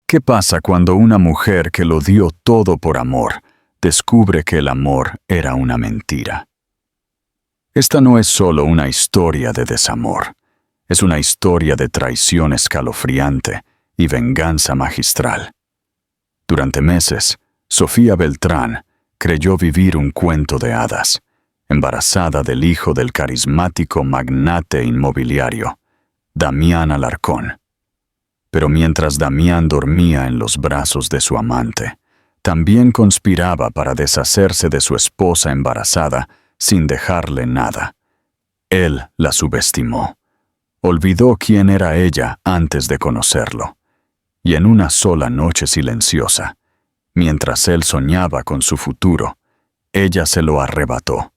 ¿Qué pasa cuando una mujer que lo dio todo por amor descubre que el amor era una mentira? Esta no es solo una historia de desamor, es una historia de traición escalofriante y venganza magistral. Durante meses, Sofía Beltrán creyó vivir un cuento de hadas, embarazada del hijo del carismático magnate inmobiliario, Damián Alarcón. Pero mientras Damián dormía en los brazos de su amante, también conspiraba para deshacerse de su esposa embarazada sin dejarle nada. Él la subestimó. Olvidó quién era ella antes de conocerlo. Y en una sola noche silenciosa, mientras él soñaba con su futuro, ella se lo arrebató,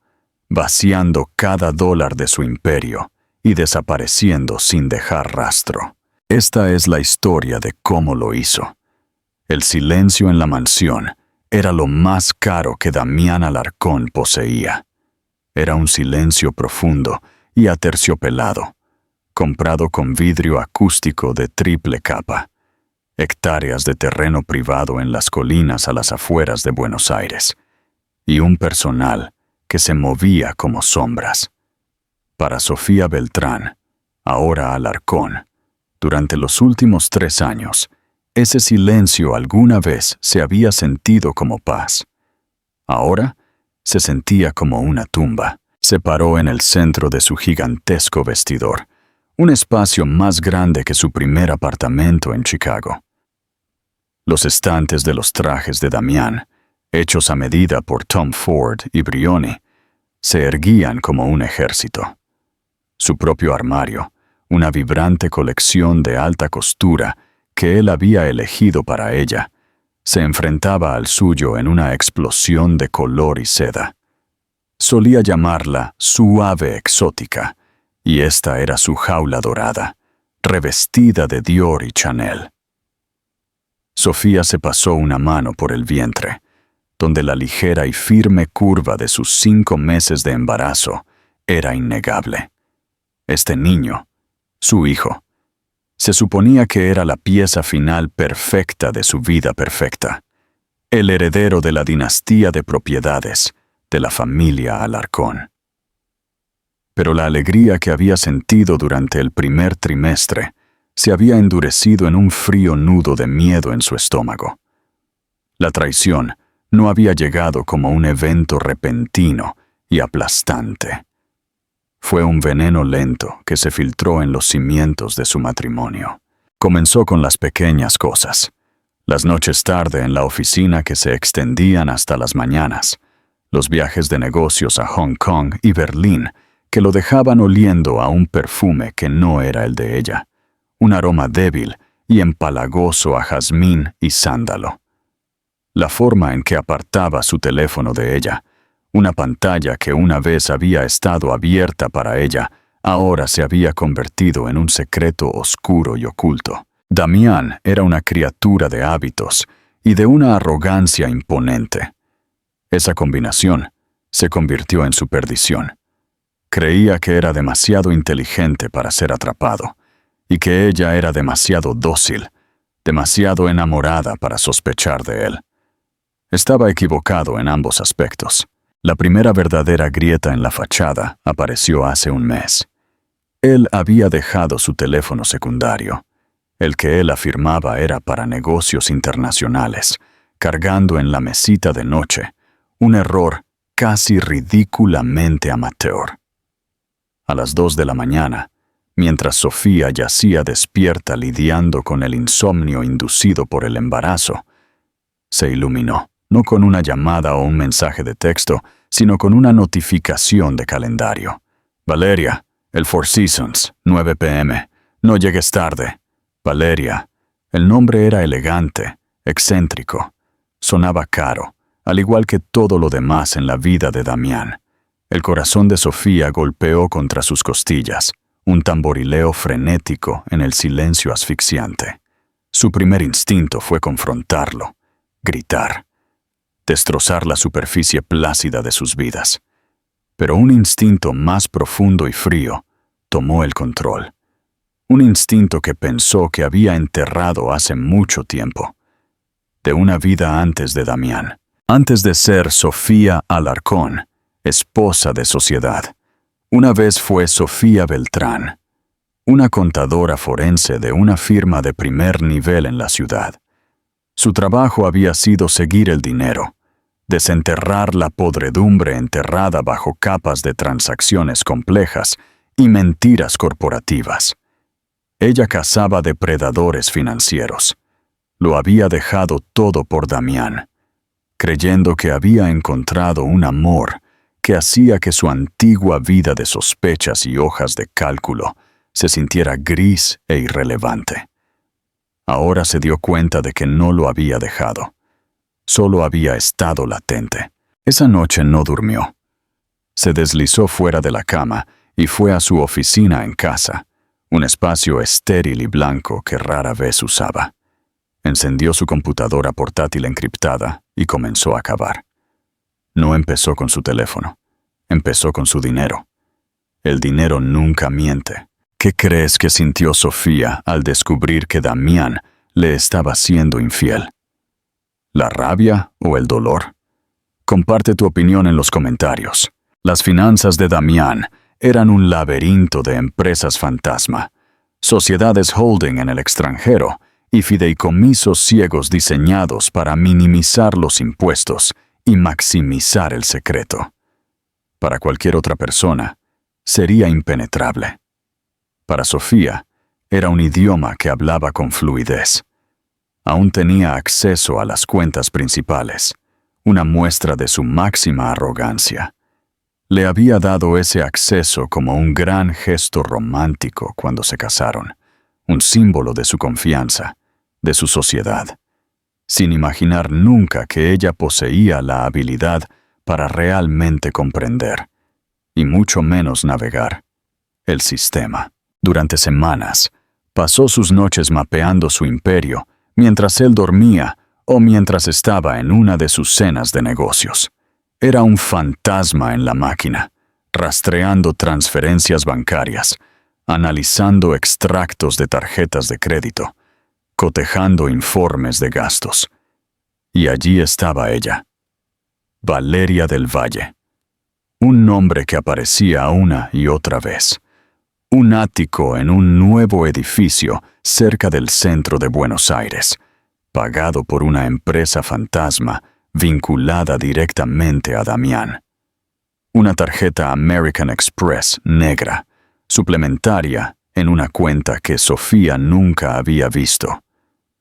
vaciando cada dólar de su imperio y desapareciendo sin dejar rastro. Esta es la historia de cómo lo hizo. El silencio en la mansión era lo más caro que Damián Alarcón poseía. Era un silencio profundo y aterciopelado, comprado con vidrio acústico de triple capa, hectáreas de terreno privado en las colinas a las afueras de Buenos Aires, y un personal que se movía como sombras. Para Sofía Beltrán, ahora Alarcón, durante los últimos 3 años, ese silencio alguna vez se había sentido como paz. Ahora se sentía como una tumba. Se paró en el centro de su gigantesco vestidor, un espacio más grande que su primer apartamento en Chicago. Los estantes de los trajes de Damián, hechos a medida por Tom Ford y Brioni, se erguían como un ejército. Su propio armario, una vibrante colección de alta costura que él había elegido para ella, se enfrentaba al suyo en una explosión de color y seda. Solía llamarla su ave exótica, y esta era su jaula dorada, revestida de Dior y Chanel. Sofía se pasó una mano por el vientre, donde la ligera y firme curva de sus 5 meses de embarazo era innegable. Este niño, su hijo, se suponía que era la pieza final perfecta de su vida perfecta, el heredero de la dinastía de propiedades de la familia Alarcón. Pero la alegría que había sentido durante el primer trimestre se había endurecido en un frío nudo de miedo en su estómago. La traición no había llegado como un evento repentino y aplastante. Fue un veneno lento que se filtró en los cimientos de su matrimonio. Comenzó con las pequeñas cosas, las noches tarde en la oficina que se extendían hasta las mañanas, los viajes de negocios a Hong Kong y Berlín que lo dejaban oliendo a un perfume que no era el de ella, un aroma débil y empalagoso a jazmín y sándalo. La forma en que apartaba su teléfono de ella, una pantalla que una vez había estado abierta para ella, ahora se había convertido en un secreto oscuro y oculto. Damián era una criatura de hábitos y de una arrogancia imponente. Esa combinación se convirtió en su perdición. Creía que era demasiado inteligente para ser atrapado, y que ella era demasiado dócil, demasiado enamorada para sospechar de él. Estaba equivocado en ambos aspectos. La primera verdadera grieta en la fachada apareció hace un mes. Él había dejado su teléfono secundario, el que él afirmaba era para negocios internacionales, cargando en la mesita de noche, un error casi ridículamente amateur. A las 2 de la mañana, mientras Sofía yacía despierta lidiando con el insomnio inducido por el embarazo, se iluminó, no con una llamada o un mensaje de texto, sino con una notificación de calendario. Valeria, el Four Seasons, 9 p.m. No llegues tarde. Valeria. El nombre era elegante, excéntrico. Sonaba caro, al igual que todo lo demás en la vida de Damián. El corazón de Sofía golpeó contra sus costillas, un tamborileo frenético en el silencio asfixiante. Su primer instinto fue confrontarlo, gritar, destrozar la superficie plácida de sus vidas. Pero un instinto más profundo y frío tomó el control. un instinto que pensó que había enterrado hace mucho tiempo, de una vida antes de Damián, antes de ser Sofía Alarcón, esposa de sociedad. Una vez fue Sofía Beltrán, una contadora forense de una firma de primer nivel en la ciudad. Su trabajo había sido seguir el dinero, desenterrar la podredumbre enterrada bajo capas de transacciones complejas y mentiras corporativas. Ella cazaba depredadores financieros. Lo había dejado todo por Damián, creyendo que había encontrado un amor que hacía que su antigua vida de sospechas y hojas de cálculo se sintiera gris e irrelevante. Ahora se dio cuenta de que no lo había dejado. Solo había estado latente. Esa noche no durmió. Se deslizó fuera de la cama y fue a su oficina en casa, un espacio estéril y blanco que rara vez usaba. Encendió su computadora portátil encriptada y comenzó a cavar. No empezó con su teléfono. Empezó con su dinero. El dinero nunca miente. ¿Qué crees que sintió Sofía al descubrir que Damián le estaba siendo infiel? ¿La rabia o el dolor? Comparte tu opinión en los comentarios. Las finanzas de Damián eran un laberinto de empresas fantasma, sociedades holding en el extranjero y fideicomisos ciegos diseñados para minimizar los impuestos y maximizar el secreto. Para cualquier otra persona, sería impenetrable. Para Sofía, era un idioma que hablaba con fluidez. Aún tenía acceso a las cuentas principales, una muestra de su máxima arrogancia. Le había dado ese acceso como un gran gesto romántico cuando se casaron, un símbolo de su confianza, de su sociedad, sin imaginar nunca que ella poseía la habilidad para realmente comprender, y mucho menos navegar, el sistema. Durante semanas, pasó sus noches mapeando su imperio mientras él dormía o mientras estaba en una de sus cenas de negocios. Era un fantasma en la máquina, rastreando transferencias bancarias, analizando extractos de tarjetas de crédito, cotejando informes de gastos. Y allí estaba ella, Valeria del Valle, un nombre que aparecía una y otra vez. Un ático en un nuevo edificio cerca del centro de Buenos Aires, pagado por una empresa fantasma vinculada directamente a Damián. Una tarjeta American Express negra, suplementaria en una cuenta que Sofía nunca había visto,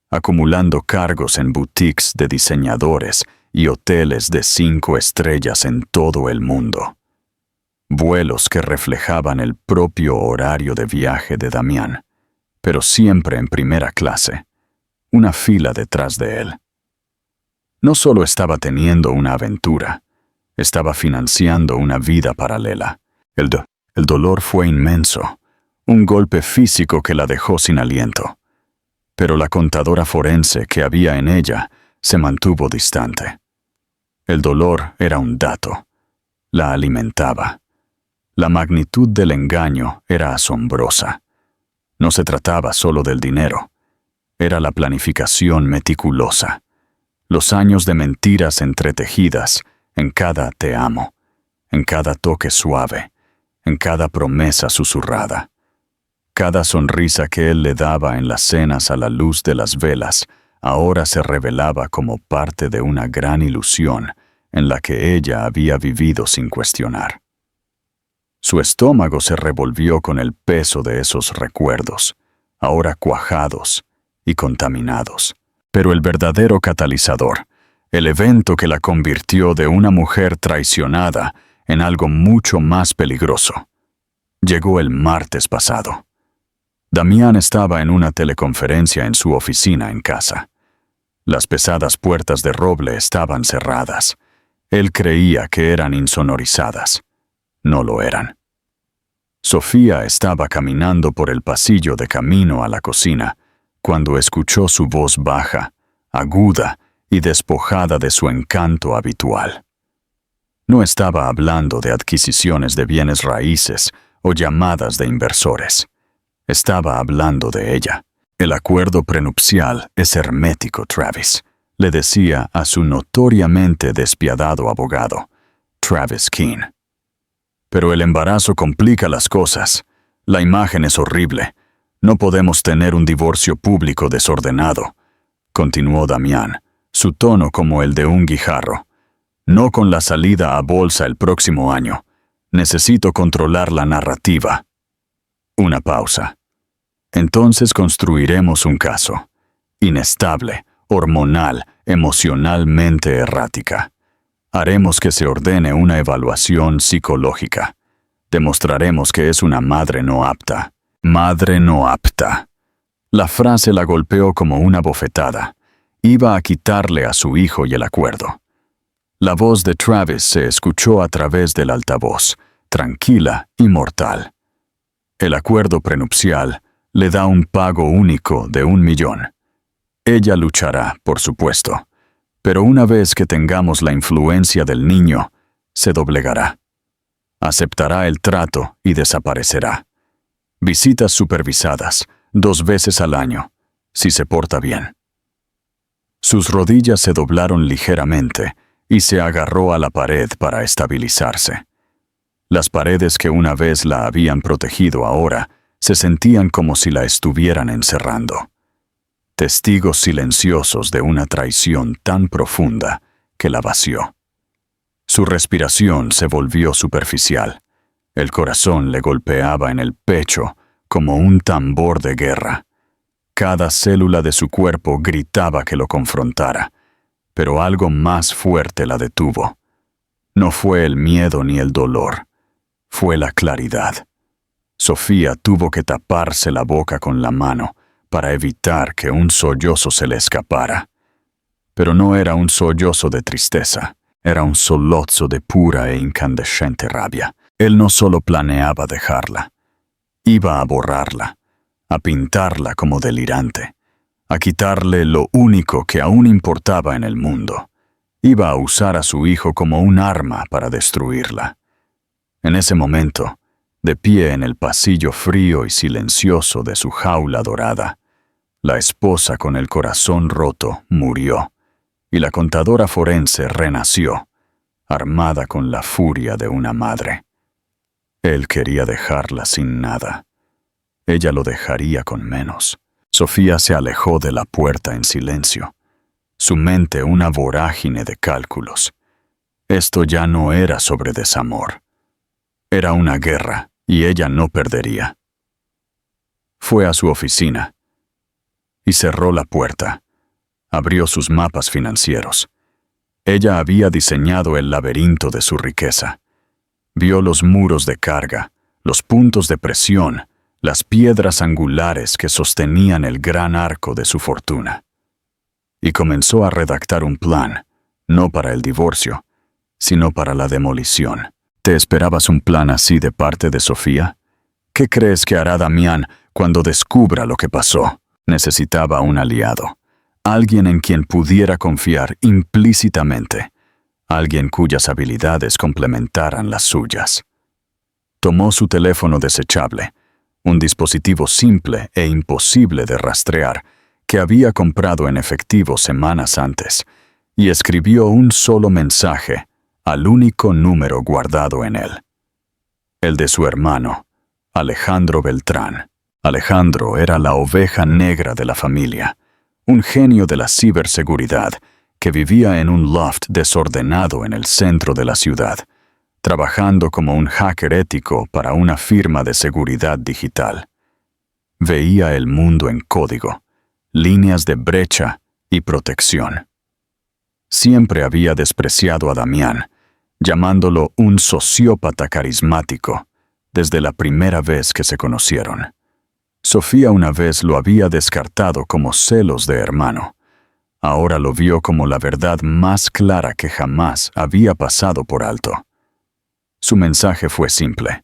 acumulando cargos en boutiques de diseñadores y hoteles de 5 estrellas en todo el mundo. Vuelos que reflejaban el propio horario de viaje de Damián, pero siempre en primera clase, una fila detrás de él. No solo estaba teniendo una aventura, estaba financiando una vida paralela. El dolor fue inmenso, un golpe físico que la dejó sin aliento. Pero la contadora forense que había en ella se mantuvo distante. El dolor era un dato, la alimentaba. La magnitud del engaño era asombrosa. No se trataba solo del dinero. Era la planificación meticulosa. Los años de mentiras entretejidas en cada te amo, en cada toque suave, en cada promesa susurrada. Cada sonrisa que él le daba en las cenas a la luz de las velas ahora se revelaba como parte de una gran ilusión en la que ella había vivido sin cuestionar. Su estómago se revolvió con el peso de esos recuerdos, ahora cuajados y contaminados. Pero el verdadero catalizador, el evento que la convirtió de una mujer traicionada en algo mucho más peligroso, llegó el martes pasado. Damián estaba en una teleconferencia en su oficina en casa. Las pesadas puertas de roble estaban cerradas. Él creía que eran insonorizadas. No lo eran. Sofía estaba caminando por el pasillo de camino a la cocina cuando escuchó su voz baja, aguda y despojada de su encanto habitual. No estaba hablando de adquisiciones de bienes raíces o llamadas de inversores. Estaba hablando de ella. El acuerdo prenupcial es hermético, Travis, le decía a su notoriamente despiadado abogado, Travis Keene. Pero el embarazo complica las cosas. La imagen es horrible. No podemos tener un divorcio público desordenado, continuó Damián, su tono como el de un guijarro. No con la salida a bolsa el próximo año. Necesito controlar la narrativa. Una pausa. Entonces construiremos un caso. Inestable, hormonal, emocionalmente errática. Haremos que se ordene una evaluación psicológica. Demostraremos que es una madre no apta. Madre no apta. La frase la golpeó como una bofetada. Iba a quitarle a su hijo y el acuerdo. La voz de Travis se escuchó a través del altavoz, tranquila y mortal. El acuerdo prenupcial le da un pago único de $1 millón. Ella luchará, por supuesto, pero una vez que tengamos la influencia del niño, se doblegará. Aceptará el trato y desaparecerá. Visitas supervisadas, 2 veces al año, si se porta bien. Sus rodillas se doblaron ligeramente y se agarró a la pared para estabilizarse. Las paredes que una vez la habían protegido ahora se sentían como si la estuvieran encerrando. Testigos silenciosos de una traición tan profunda que la vació. Su respiración se volvió superficial. El corazón le golpeaba en el pecho como un tambor de guerra. Cada célula de su cuerpo gritaba que lo confrontara, pero algo más fuerte la detuvo. No fue el miedo ni el dolor, fue la claridad. Sofía tuvo que taparse la boca con la mano para evitar que un sollozo se le escapara. Pero no era un sollozo de tristeza, era un sollozo de pura e incandescente rabia. Él no solo planeaba dejarla, iba a borrarla, a pintarla como delirante, a quitarle lo único que aún importaba en el mundo. Iba a usar a su hijo como un arma para destruirla. En ese momento, de pie en el pasillo frío y silencioso de su jaula dorada, la esposa con el corazón roto murió, y la contadora forense renació, armada con la furia de una madre. Él quería dejarla sin nada. Ella lo dejaría con menos. Sofía se alejó de la puerta en silencio, su mente una vorágine de cálculos. Esto ya no era sobre desamor. Era una guerra, y ella no perdería. Fue a su oficina y cerró la puerta. Abrió sus mapas financieros. Ella había diseñado el laberinto de su riqueza. Vio los muros de carga, los puntos de presión, las piedras angulares que sostenían el gran arco de su fortuna. Y comenzó a redactar un plan, no para el divorcio, sino para la demolición. ¿Te esperabas un plan así de parte de Sofía? ¿Qué crees que hará Damián cuando descubra lo que pasó? Necesitaba un aliado, alguien en quien pudiera confiar implícitamente, alguien cuyas habilidades complementaran las suyas. Tomó su teléfono desechable, un dispositivo simple e imposible de rastrear que había comprado en efectivo semanas antes, y escribió un solo mensaje al único número guardado en él. El de su hermano, Alejandro Beltrán. Alejandro era la oveja negra de la familia, un genio de la ciberseguridad que vivía en un loft desordenado en el centro de la ciudad, trabajando como un hacker ético para una firma de seguridad digital. Veía el mundo en código, líneas de brecha y protección. Siempre había despreciado a Damián, llamándolo un sociópata carismático, desde la primera vez que se conocieron. Sofía una vez lo había descartado como celos de hermano. Ahora lo vio como la verdad más clara que jamás había pasado por alto. Su mensaje fue simple.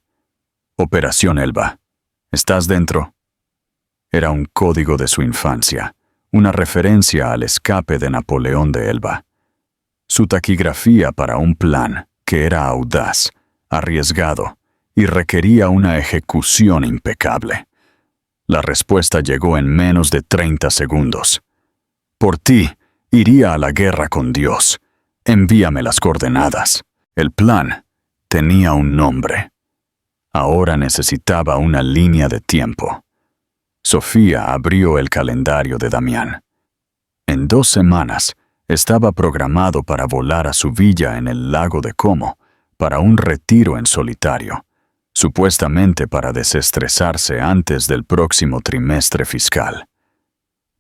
Operación Elba. ¿Estás dentro? Era un código de su infancia, una referencia al escape de Napoleón de Elba. Su taquigrafía para un plan que era audaz, arriesgado y requería una ejecución impecable. La respuesta llegó en menos de 30 segundos. Por ti, iría a la guerra con Dios. Envíame las coordenadas. El plan tenía un nombre. Ahora necesitaba una línea de tiempo. Sofía abrió el calendario de Damián. En 2 semanas, estaba programado para volar a su villa en el lago de Como, para un retiro en solitario, supuestamente para desestresarse antes del próximo trimestre fiscal.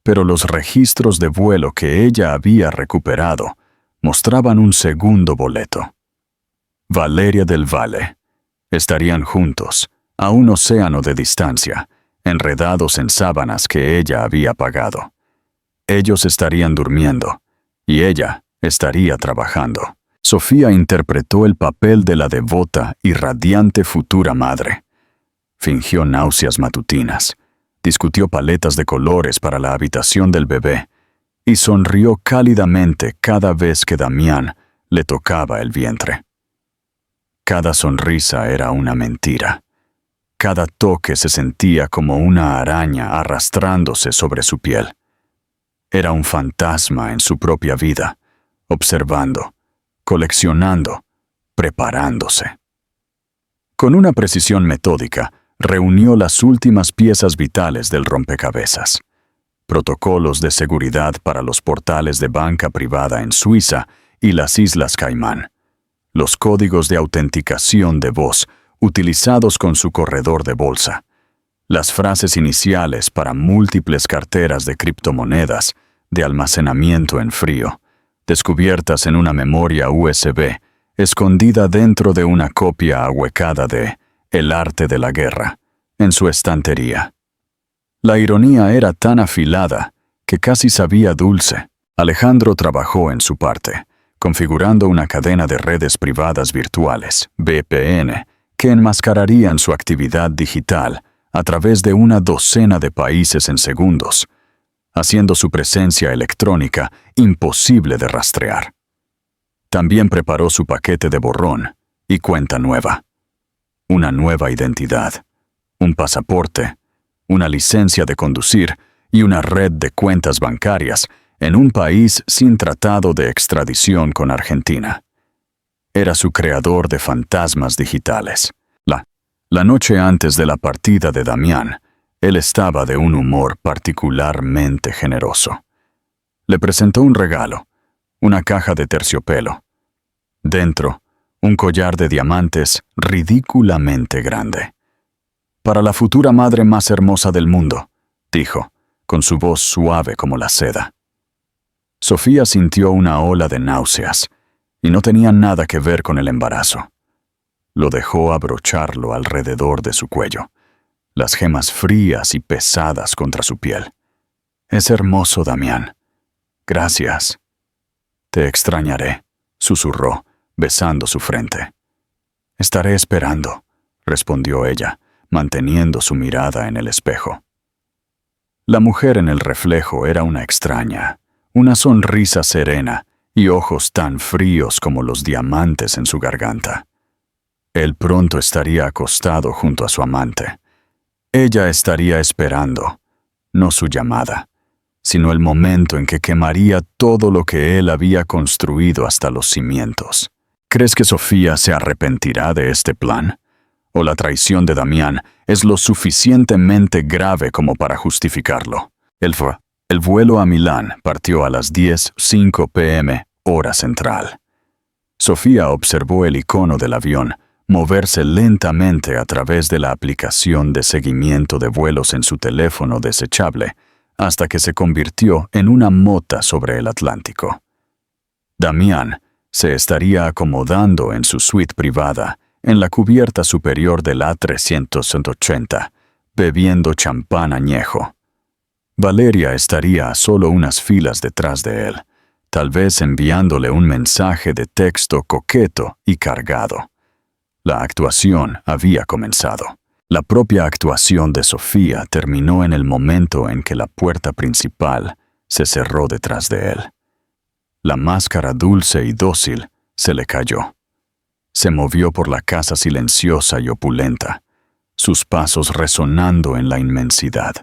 Pero los registros de vuelo que ella había recuperado mostraban un segundo boleto. Valeria del Valle. Estarían juntos, a un océano de distancia, enredados en sábanas que ella había pagado. Ellos estarían durmiendo, y ella estaría trabajando. Sofía interpretó el papel de la devota y radiante futura madre. Fingió náuseas matutinas, discutió paletas de colores para la habitación del bebé y sonrió cálidamente cada vez que Damián le tocaba el vientre. Cada sonrisa era una mentira. Cada toque se sentía como una araña arrastrándose sobre su piel. Era un fantasma en su propia vida, observando, coleccionando, preparándose. Con una precisión metódica, reunió las últimas piezas vitales del rompecabezas. Protocolos de seguridad para los portales de banca privada en Suiza y las Islas Caimán. Los códigos de autenticación de voz utilizados con su corredor de bolsa. Las frases iniciales para múltiples carteras de criptomonedas de almacenamiento en frío, descubiertas en una memoria USB, escondida dentro de una copia ahuecada de El arte de la guerra, en su estantería. La ironía era tan afilada que casi sabía dulce. Alejandro trabajó en su parte, configurando una cadena de redes privadas virtuales, VPN, que enmascararían su actividad digital a través de una docena de países en segundos, haciendo su presencia electrónica imposible de rastrear. También preparó su paquete de borrón y cuenta nueva. Una nueva identidad, un pasaporte, una licencia de conducir y una red de cuentas bancarias en un país sin tratado de extradición con Argentina. Era su creador de fantasmas digitales. La noche antes de la partida de Damián, él estaba de un humor particularmente generoso. Le presentó un regalo, una caja de terciopelo. Dentro, un collar de diamantes ridículamente grande. «Para la futura madre más hermosa del mundo», dijo, con su voz suave como la seda. Sofía sintió una ola de náuseas, y no tenía nada que ver con el embarazo. Lo dejó abrocharlo alrededor de su cuello, las gemas frías y pesadas contra su piel. «Es hermoso, Damián. Gracias». «Te extrañaré», susurró, besando su frente. «Estaré esperando», respondió ella, manteniendo su mirada en el espejo. La mujer en el reflejo era una extraña, una sonrisa serena y ojos tan fríos como los diamantes en su garganta. Él pronto estaría acostado junto a su amante. Ella estaría esperando, no su llamada, sino el momento en que quemaría todo lo que él había construido hasta los cimientos. ¿Crees que Sofía se arrepentirá de este plan? ¿O la traición de Damián es lo suficientemente grave como para justificarlo? El vuelo a Milán partió a las 10:05 p.m., hora central. Sofía observó el icono del avión moverse lentamente a través de la aplicación de seguimiento de vuelos en su teléfono desechable hasta que se convirtió en una mota sobre el Atlántico. Damián se estaría acomodando en su suite privada en la cubierta superior del A380, bebiendo champán añejo. Valeria estaría a solo unas filas detrás de él, tal vez enviándole un mensaje de texto coqueto y cargado. La actuación había comenzado. La propia actuación de Sofía terminó en el momento en que la puerta principal se cerró detrás de él. La máscara dulce y dócil se le cayó. Se movió por la casa silenciosa y opulenta, sus pasos resonando en la inmensidad.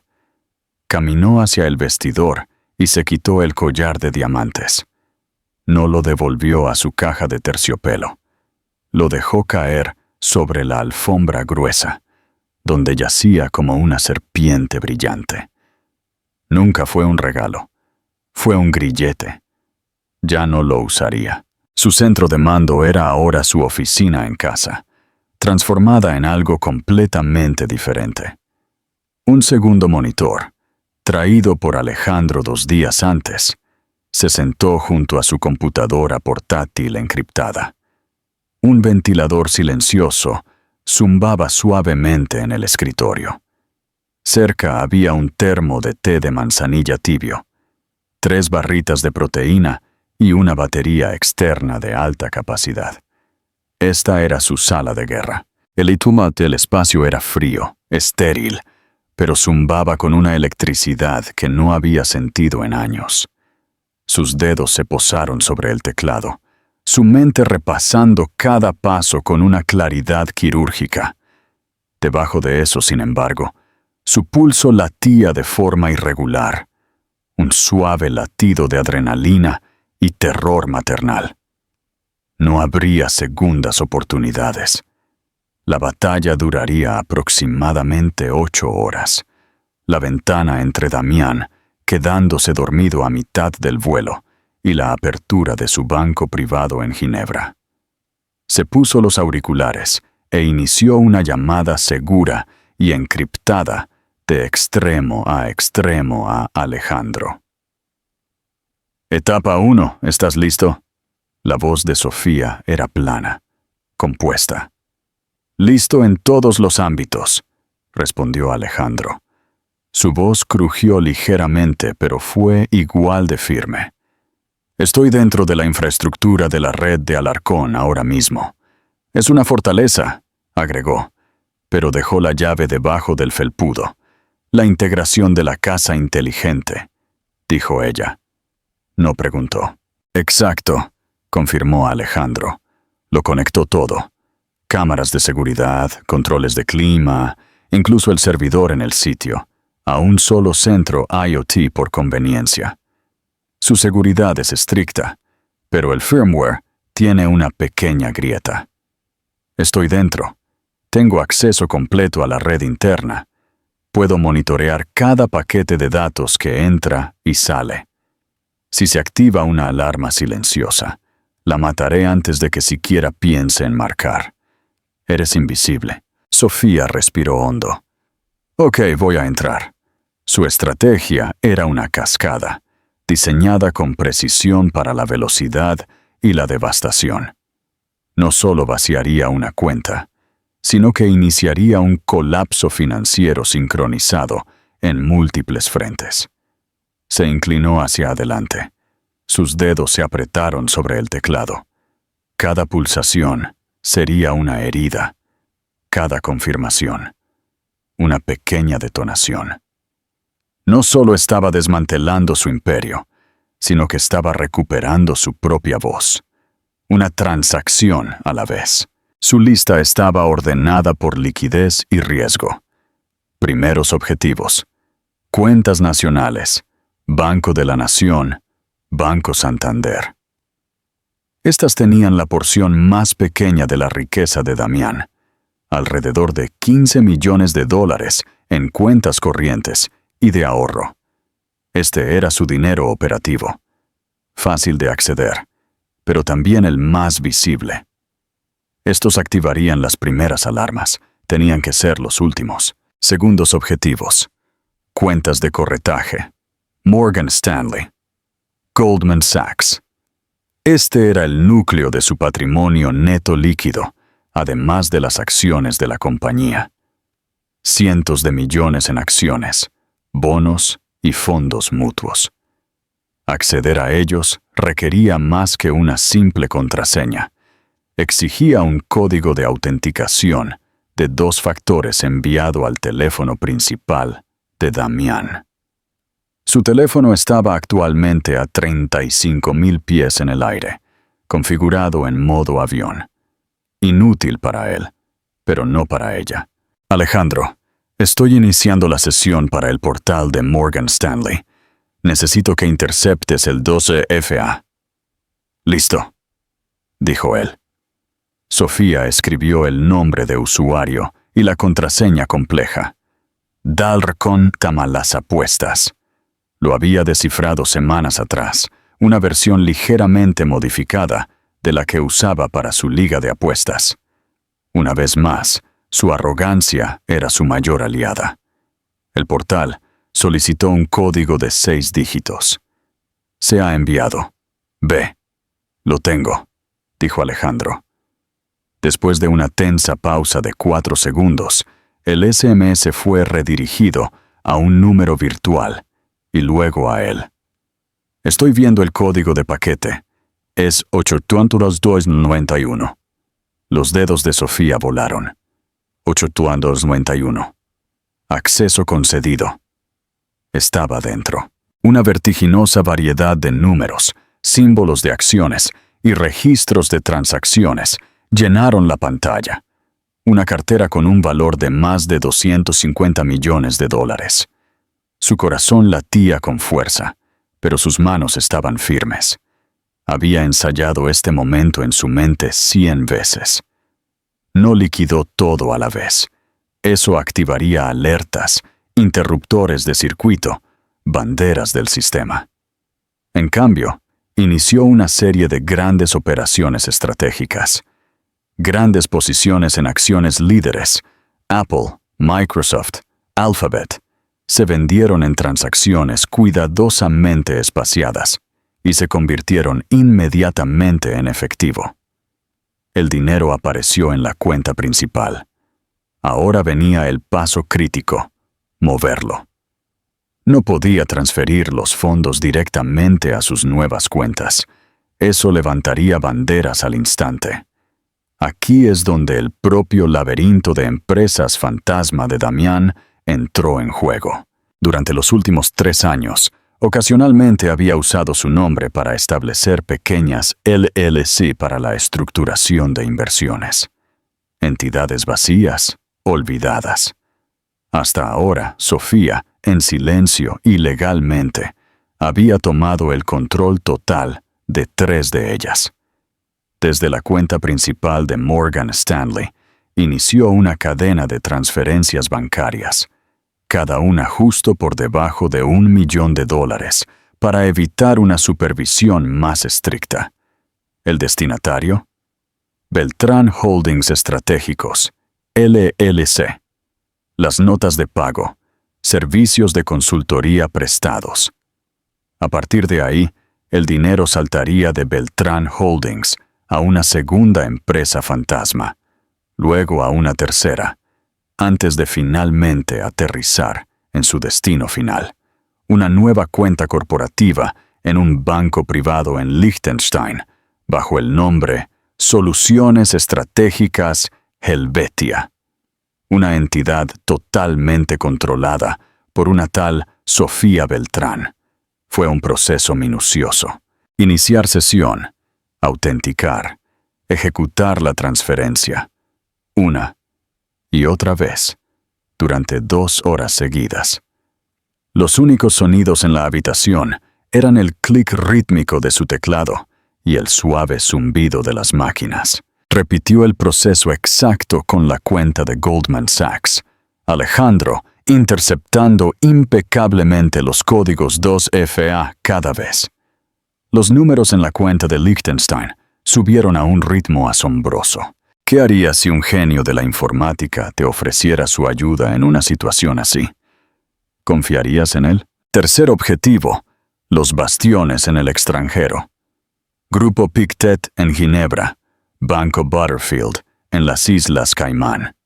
Caminó hacia el vestidor y se quitó el collar de diamantes. No lo devolvió a su caja de terciopelo. Lo dejó caer sobre la alfombra gruesa, donde yacía como una serpiente brillante. Nunca fue un regalo. Fue un grillete. Ya no lo usaría. Su centro de mando era ahora su oficina en casa, transformada en algo completamente diferente. Un segundo monitor, traído por Alejandro 2 días antes, se sentó junto a su computadora portátil encriptada. Un ventilador silencioso zumbaba suavemente en el escritorio. Cerca había un termo de té de manzanilla tibio, 3 barritas de proteína y una batería externa de alta capacidad. Esta era su sala de guerra. El Itumat del espacio era frío, estéril, pero zumbaba con una electricidad que no había sentido en años. Sus dedos se posaron sobre el teclado, su mente repasando cada paso con una claridad quirúrgica. Debajo de eso, sin embargo, su pulso latía de forma irregular, un suave latido de adrenalina y terror maternal. No habría segundas oportunidades. La batalla duraría aproximadamente 8 horas. La ventana entre Damián, quedándose dormido a mitad del vuelo, y la apertura de su banco privado en Ginebra. Se puso los auriculares e inició una llamada segura y encriptada de extremo a Alejandro. Etapa 1, ¿estás listo? La voz de Sofía era plana, compuesta. Listo en todos los ámbitos, respondió Alejandro. Su voz crujió ligeramente, pero fue igual de firme. Estoy dentro de la infraestructura de la red de Alarcón ahora mismo. Es una fortaleza, agregó, pero dejó la llave debajo del felpudo. La integración de la casa inteligente, dijo ella. No preguntó. Exacto, confirmó Alejandro. Lo conectó todo. Cámaras de seguridad, controles de clima, incluso el servidor en el sitio, a un solo centro IoT por conveniencia. Su seguridad es estricta, pero el firmware tiene una pequeña grieta. Estoy dentro. Tengo acceso completo a la red interna. Puedo monitorear cada paquete de datos que entra y sale. Si se activa una alarma silenciosa, la mataré antes de que siquiera piense en marcar. Eres invisible. Sofía respiró hondo. Ok, voy a entrar. Su estrategia era una cascada, diseñada con precisión para la velocidad y la devastación. No solo vaciaría una cuenta, sino que iniciaría un colapso financiero sincronizado en múltiples frentes. Se inclinó hacia adelante. Sus dedos se apretaron sobre el teclado. Cada pulsación sería una herida. Cada confirmación, una pequeña detonación. No solo estaba desmantelando su imperio, sino que estaba recuperando su propia voz. Una transacción a la vez. Su lista estaba ordenada por liquidez y riesgo. Primeros objetivos: cuentas nacionales, Banco de la Nación, Banco Santander. Estas tenían la porción más pequeña de la riqueza de Damián, alrededor de $15 millones en cuentas corrientes y de ahorro. Este era su dinero operativo. Fácil de acceder, pero también el más visible. Estos activarían las primeras alarmas, tenían que ser los últimos. Segundos objetivos: cuentas de corretaje, Morgan Stanley, Goldman Sachs. Este era el núcleo de su patrimonio neto líquido, además de las acciones de la compañía. Cientos de millones en acciones, bonos y fondos mutuos. Acceder a ellos requería más que una simple contraseña. Exigía un código de autenticación de 2 factores enviado al teléfono principal de Damián. Su teléfono estaba actualmente a 35.000 pies en el aire, configurado en modo avión. Inútil para él, pero no para ella. Alejandro, Estoy iniciando la sesión para el portal de Morgan Stanley. Necesito que interceptes el 12FA. Listo, dijo él. Sofía escribió el nombre de usuario y la contraseña compleja. Dalrcon Tamalasapuestas. Lo había descifrado semanas atrás, una versión ligeramente modificada de la que usaba para su liga de apuestas. Una vez más, su arrogancia era su mayor aliada. El portal solicitó un código de 6 dígitos. Se ha enviado. Ve. Lo tengo, dijo Alejandro. Después de una tensa pausa de 4 segundos, el SMS fue redirigido a un número virtual y luego a él. Estoy viendo el código de paquete. Es 82291. Los dedos de Sofía volaron. 82291. Acceso concedido. Estaba dentro. Una vertiginosa variedad de números, símbolos de acciones y registros de transacciones llenaron la pantalla. Una cartera con un valor de más de $250 millones. Su corazón latía con fuerza, pero sus manos estaban firmes. Había ensayado este momento en su mente 100 veces. No liquidó todo a la vez. Eso activaría alertas, interruptores de circuito, banderas del sistema. En cambio, inició una serie de grandes operaciones estratégicas. Grandes posiciones en acciones líderes, Apple, Microsoft, Alphabet, se vendieron en transacciones cuidadosamente espaciadas y se convirtieron inmediatamente en efectivo. El dinero apareció en la cuenta principal. Ahora venía el paso crítico, moverlo. No podía transferir los fondos directamente a sus nuevas cuentas. Eso levantaría banderas al instante. Aquí es donde el propio laberinto de empresas fantasma de Damián entró en juego. Durante los últimos 3 años, ocasionalmente había usado su nombre para establecer pequeñas LLC para la estructuración de inversiones. Entidades vacías, olvidadas. Hasta ahora, Sofía, en silencio y legalmente, había tomado el control total de 3 de ellas. Desde la cuenta principal de Morgan Stanley, inició una cadena de transferencias bancarias, cada una justo por debajo de $1 millón, para evitar una supervisión más estricta. El destinatario: Beltrán Holdings Estratégicos, LLC. Las notas de pago, servicios de consultoría prestados. A partir de ahí, el dinero saltaría de Beltrán Holdings a una segunda empresa fantasma, luego a una tercera, antes de finalmente aterrizar en su destino final, una nueva cuenta corporativa en un banco privado en Liechtenstein, bajo el nombre Soluciones Estratégicas Helvetia, una entidad totalmente controlada por una tal Sofía Beltrán. Fue un proceso minucioso. Iniciar sesión, autenticar, ejecutar la transferencia, una y otra vez, durante 2 horas seguidas. Los únicos sonidos en la habitación eran el clic rítmico de su teclado y el suave zumbido de las máquinas. Repitió el proceso exacto con la cuenta de Goldman Sachs. Alejandro interceptando impecablemente los códigos 2FA cada vez. Los números en la cuenta de Liechtenstein subieron a un ritmo asombroso. ¿Qué harías si un genio de la informática te ofreciera su ayuda en una situación así? ¿Confiarías en él? Tercer objetivo: los bastiones en el extranjero. Grupo Pictet en Ginebra, Banco Butterfield en las Islas Caimán.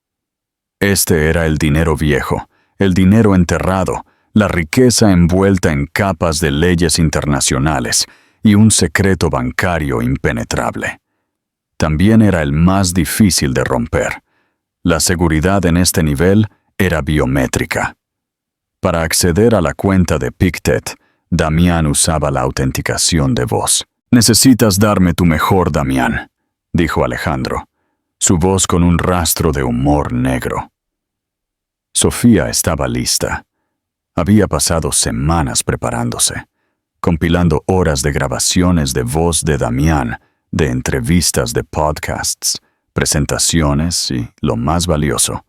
Este era el dinero viejo, el dinero enterrado, la riqueza envuelta en capas de leyes internacionales y un secreto bancario impenetrable. También era el más difícil de romper. La seguridad en este nivel era biométrica. Para acceder a la cuenta de Pictet, Damián usaba la autenticación de voz. «Necesitas darme tu mejor, Damián», dijo Alejandro, su voz con un rastro de humor negro. Sofía estaba lista. Había pasado semanas preparándose, compilando horas de grabaciones de voz de Damián, de entrevistas de podcasts, presentaciones y, lo más valioso,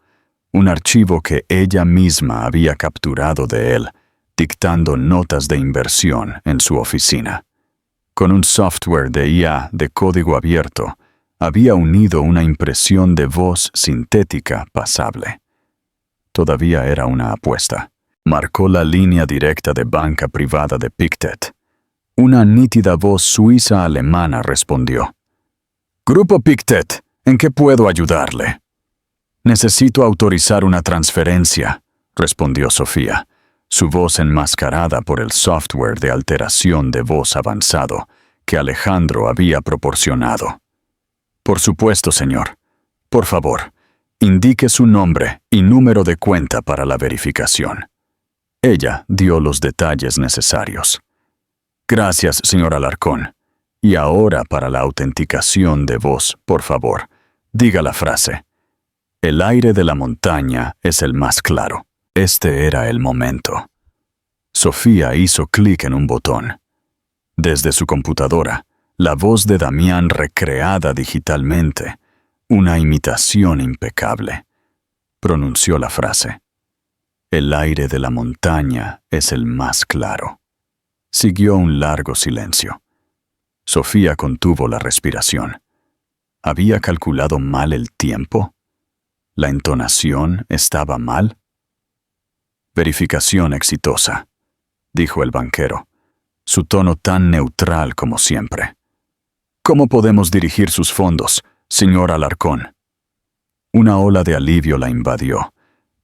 un archivo que ella misma había capturado de él, dictando notas de inversión en su oficina. Con un software de IA de código abierto, había unido una impresión de voz sintética pasable. Todavía era una apuesta. Marcó la línea directa de banca privada de Pictet. Una nítida voz suiza-alemana respondió. «Grupo Pictet, ¿en qué puedo ayudarle?» «Necesito autorizar una transferencia», respondió Sofía, su voz enmascarada por el software de alteración de voz avanzado que Alejandro había proporcionado. «Por supuesto, señor. Por favor, indique su nombre y número de cuenta para la verificación». Ella dio los detalles necesarios. «Gracias, señor Alarcón. Y ahora para la autenticación de voz, por favor, diga la frase. El aire de la montaña es el más claro». Este era el momento. Sofía hizo clic en un botón. Desde su computadora, la voz de Damián recreada digitalmente, una imitación impecable. Pronunció la frase. El aire de la montaña es el más claro. Siguió un largo silencio. Sofía contuvo la respiración. ¿Había calculado mal el tiempo? ¿La entonación estaba mal? «Verificación exitosa», dijo el banquero, su tono tan neutral como siempre. «¿Cómo podemos dirigir sus fondos, señor Alarcón?» Una ola de alivio la invadió,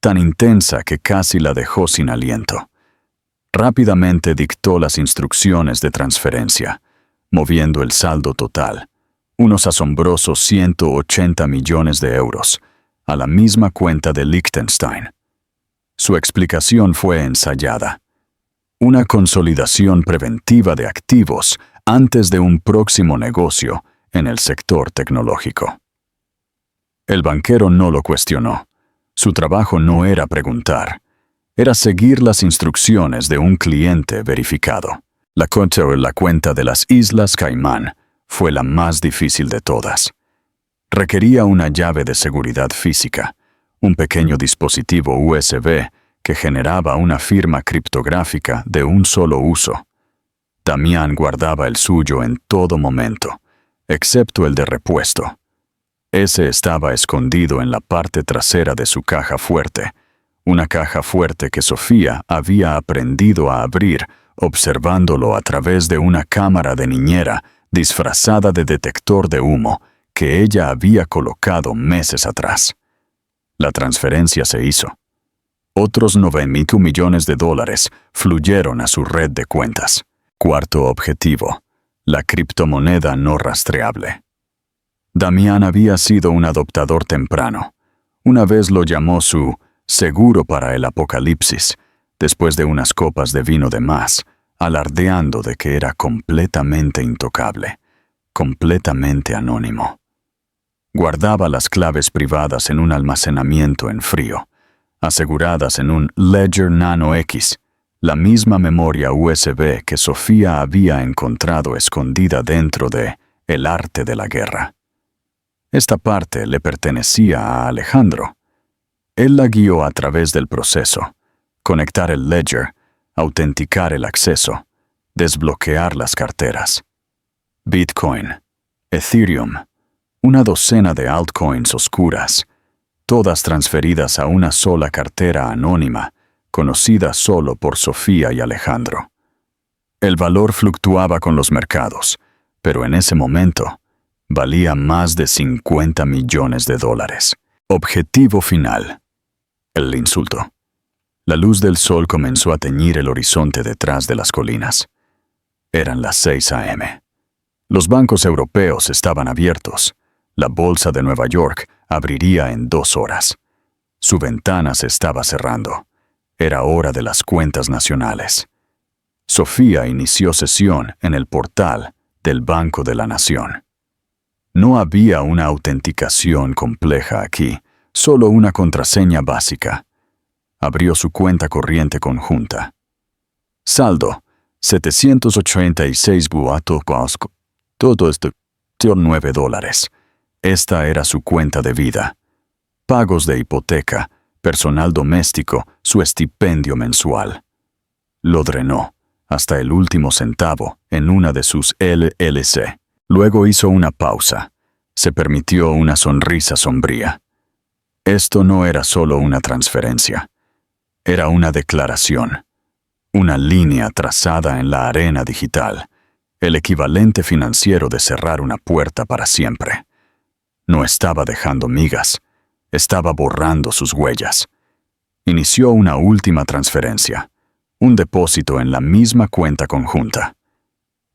tan intensa que casi la dejó sin aliento. Rápidamente dictó las instrucciones de transferencia, moviendo el saldo total, unos asombrosos 180 millones de euros, a la misma cuenta de Liechtenstein. Su explicación fue ensayada. Una consolidación preventiva de activos antes de un próximo negocio en el sector tecnológico. El banquero no lo cuestionó. Su trabajo no era preguntar, era seguir las instrucciones de un cliente verificado. La cuenta de las Islas Caimán fue la más difícil de todas. Requería una llave de seguridad física, un pequeño dispositivo USB que generaba una firma criptográfica de un solo uso. Damián guardaba el suyo en todo momento, excepto el de repuesto. Ese estaba escondido en la parte trasera de su caja fuerte, una caja fuerte que Sofía había aprendido a abrir observándolo a través de una cámara de niñera disfrazada de detector de humo que ella había colocado meses atrás. La transferencia se hizo. Otros 9.000 millones de dólares fluyeron a su red de cuentas. Cuarto objetivo, la criptomoneda no rastreable. Damián había sido un adoptador temprano. Una vez lo llamó su seguro para el apocalipsis, después de unas copas de vino de más, alardeando de que era completamente intocable, completamente anónimo. Guardaba las claves privadas en un almacenamiento en frío, aseguradas en un Ledger Nano X, la misma memoria USB que Sofía había encontrado escondida dentro de El arte de la guerra. Esta parte le pertenecía a Alejandro. Él la guió a través del proceso: conectar el ledger, autenticar el acceso, desbloquear las carteras. Bitcoin, Ethereum, una docena de altcoins oscuras, todas transferidas a una sola cartera anónima, conocida solo por Sofía y Alejandro. El valor fluctuaba con los mercados, pero en ese momento valía más de 50 millones de dólares. Objetivo final. El insulto. La luz del sol comenzó a teñir el horizonte detrás de las colinas. Eran las 6 a.m. Los bancos europeos estaban abiertos. La bolsa de Nueva York abriría en 2 horas. Su ventana se estaba cerrando. Era hora de las cuentas nacionales. Sofía inició sesión en el portal del Banco de la Nación. No había una autenticación compleja aquí, solo una contraseña básica. Abrió su cuenta corriente conjunta. Saldo, 786 buato cosco. Todo esto, $9. Esta era su cuenta de vida. Pagos de hipoteca, personal doméstico, su estipendio mensual. Lo drenó, hasta el último centavo, en una de sus LLC. Luego hizo una pausa. Se permitió una sonrisa sombría. Esto no era solo una transferencia. Era una declaración. Una línea trazada en la arena digital. El equivalente financiero de cerrar una puerta para siempre. No estaba dejando migas. Estaba borrando sus huellas. Inició una última transferencia. Un depósito en la misma cuenta conjunta.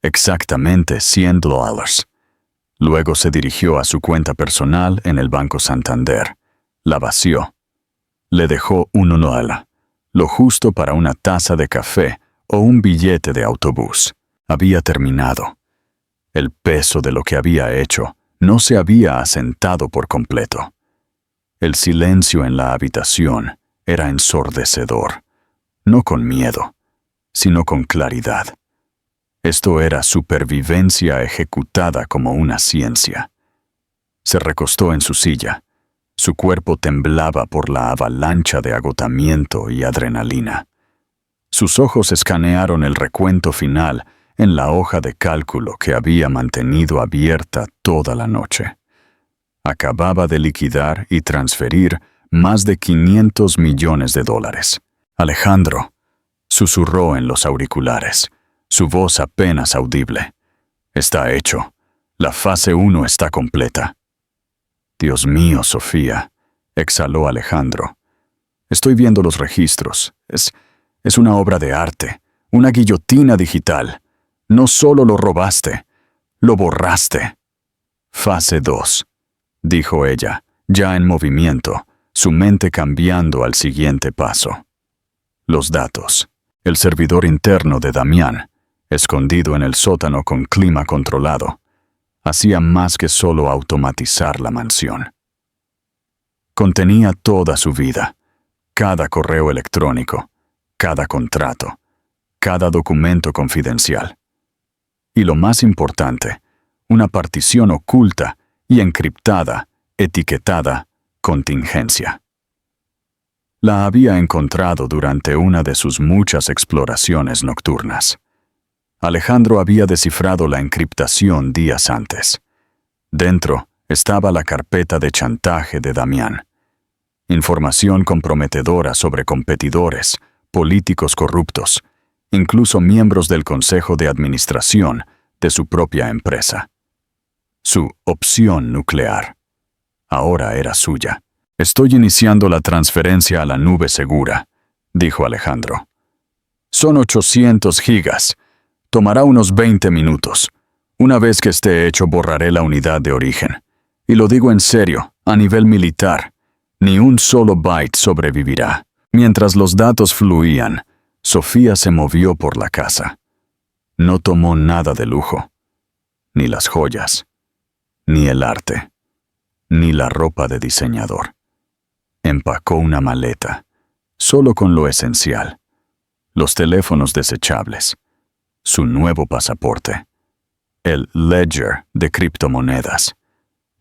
Exactamente $100. Luego se dirigió a su cuenta personal en el Banco Santander. La vació. Le dejó $1, lo justo para una taza de café o un billete de autobús. Había terminado. El peso de lo que había hecho no se había asentado por completo. El silencio en la habitación era ensordecedor, no con miedo, sino con claridad. Esto era supervivencia ejecutada como una ciencia. Se recostó en su silla. Su cuerpo temblaba por la avalancha de agotamiento y adrenalina. Sus ojos escanearon el recuento final en la hoja de cálculo que había mantenido abierta toda la noche. Acababa de liquidar y transferir más de $500 millones. Alejandro, susurró en los auriculares, su voz apenas audible. Está hecho. La fase 1 está completa. Dios mío, Sofía, exhaló Alejandro. Estoy viendo los registros. Es una obra de arte, una guillotina digital. No solo lo robaste, lo borraste. Fase 2, dijo ella, ya en movimiento, su mente cambiando al siguiente paso. Los datos. El servidor interno de Damián, escondido en el sótano con clima controlado, hacía más que solo automatizar la mansión. Contenía toda su vida, cada correo electrónico, cada contrato, cada documento confidencial. Y lo más importante, una partición oculta y encriptada, etiquetada contingencia. La había encontrado durante una de sus muchas exploraciones nocturnas. Alejandro había descifrado la encriptación días antes. Dentro estaba la carpeta de chantaje de Damián. Información comprometedora sobre competidores, políticos corruptos, incluso miembros del consejo de administración de su propia empresa. Su opción nuclear. Ahora era suya. Estoy iniciando la transferencia a la nube segura, dijo Alejandro. Son 800 gigas. Tomará unos 20 minutos. Una vez que esté hecho, borraré la unidad de origen. Y lo digo en serio, a nivel militar. Ni un solo byte sobrevivirá. Mientras los datos fluían, Sofía se movió por la casa. No tomó nada de lujo. Ni las joyas, ni el arte, ni la ropa de diseñador. Empacó una maleta, solo con lo esencial. Los teléfonos desechables, su nuevo pasaporte, el ledger de criptomonedas,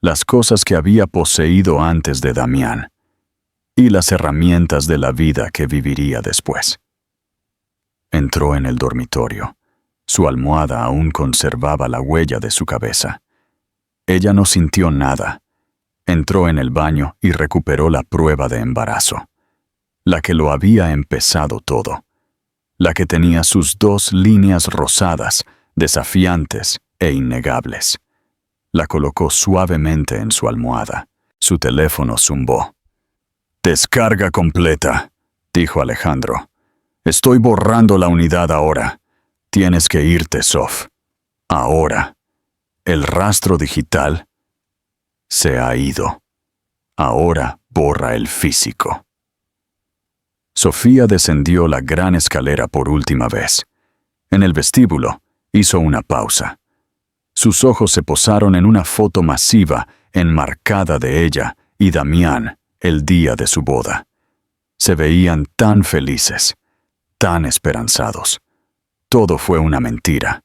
las cosas que había poseído antes de Damián, y las herramientas de la vida que viviría después. Entró en el dormitorio. Su almohada aún conservaba la huella de su cabeza. Ella no sintió nada. Entró en el baño y recuperó la prueba de embarazo. La que lo había empezado todo. La que tenía sus 2 líneas rosadas, desafiantes e innegables. La colocó suavemente en su almohada. Su teléfono zumbó. «Descarga completa», dijo Alejandro. «Estoy borrando la unidad ahora. Tienes que irte, Sof. Ahora. El rastro digital se ha ido. Ahora borra el físico». Sofía descendió la gran escalera por última vez. En el vestíbulo hizo una pausa. Sus ojos se posaron en una foto masiva enmarcada de ella y Damián el día de su boda. Se veían tan felices, tan esperanzados. Todo fue una mentira.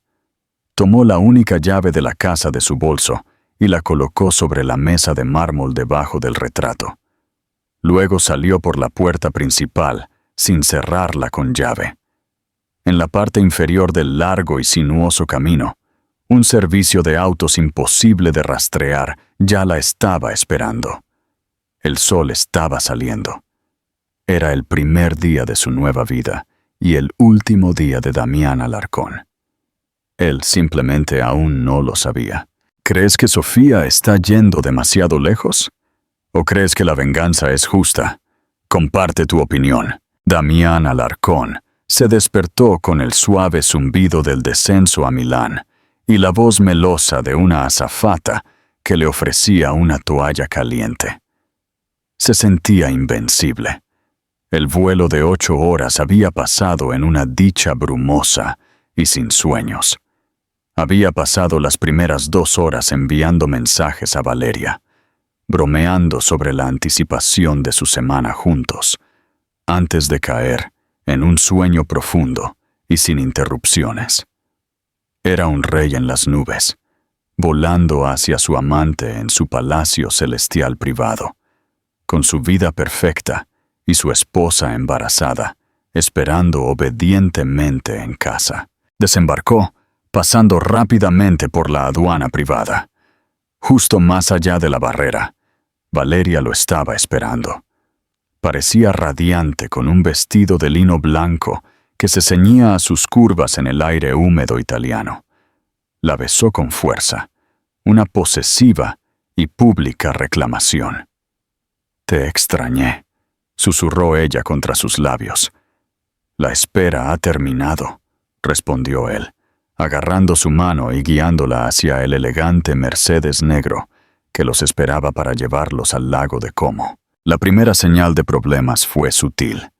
Tomó la única llave de la casa de su bolso y la colocó sobre la mesa de mármol debajo del retrato. Luego salió por la puerta principal, sin cerrarla con llave. En la parte inferior del largo y sinuoso camino, un servicio de autos imposible de rastrear ya la estaba esperando. El sol estaba saliendo. Era el primer día de su nueva vida y el último día de Damián Alarcón. Él simplemente aún no lo sabía. ¿Crees que Sofía está yendo demasiado lejos? ¿O crees que la venganza es justa? Comparte tu opinión. Damián Alarcón se despertó con el suave zumbido del descenso a Milán y la voz melosa de una azafata que le ofrecía una toalla caliente. Se sentía invencible. El vuelo de 8 horas había pasado en una dicha brumosa y sin sueños. Había pasado las primeras 2 horas enviando mensajes a Valeria, bromeando sobre la anticipación de su semana juntos, antes de caer en un sueño profundo y sin interrupciones. Era un rey en las nubes, volando hacia su amante en su palacio celestial privado, con su vida perfecta y su esposa embarazada, esperando obedientemente en casa. Desembarcó, pasando rápidamente por la aduana privada. Justo más allá de la barrera, Valeria lo estaba esperando. Parecía radiante con un vestido de lino blanco que se ceñía a sus curvas en el aire húmedo italiano. La besó con fuerza, una posesiva y pública reclamación. «Te extrañé», susurró ella contra sus labios. «La espera ha terminado», respondió él, agarrando su mano y guiándola hacia el elegante Mercedes negro que los esperaba para llevarlos al lago de Como. La primera señal de problemas fue sutil.